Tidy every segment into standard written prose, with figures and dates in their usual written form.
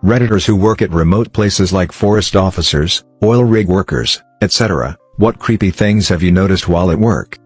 Redditors who work at remote places like forest officers, oil rig workers, etc. What creepy things have you noticed while at work?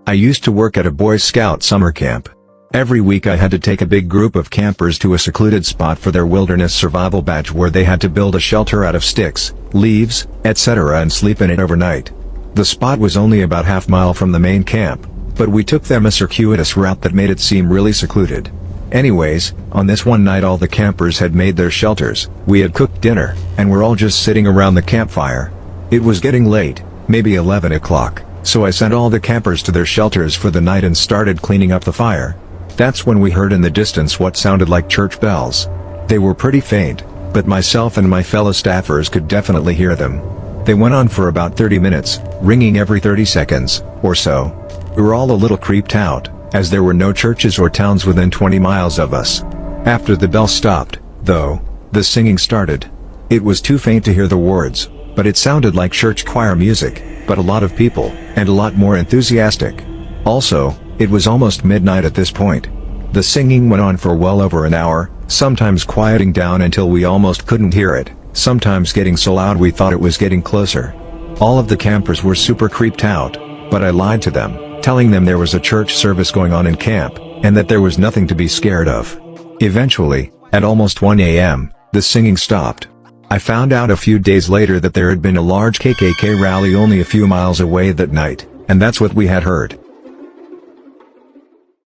I used to work at a Boy Scout summer camp. Every week I had to take a big group of campers to a secluded spot for their wilderness survival badge where they had to build a shelter out of sticks, leaves, etc. and sleep in it overnight. The spot was only about half-mile from the main camp, but we took them a circuitous route that made it seem really secluded. Anyways, on this one night all the campers had made their shelters, we had cooked dinner, and were all just sitting around the campfire. It was getting late, maybe 11 o'clock, so I sent all the campers to their shelters for the night and started cleaning up the fire. That's when we heard in the distance what sounded like church bells. They were pretty faint, but myself and my fellow staffers could definitely hear them. They went on for about 30 minutes, ringing every 30 seconds, or so. We were all a little creeped out, as there were no churches or towns within 20 miles of us. After the bell stopped, though, the singing started. It was too faint to hear the words, but it sounded like church choir music, but a lot of people, and a lot more enthusiastic. Also, it was almost midnight at this point. The singing went on for well over an hour, sometimes quieting down until we almost couldn't hear it, sometimes getting so loud we thought it was getting closer. All of the campers were super creeped out, but I lied to them, telling them there was a church service going on in camp, and that there was nothing to be scared of. Eventually, at almost 1 a.m., the singing stopped. I found out a few days later that there had been a large KKK rally only a few miles away that night, and that's what we had heard.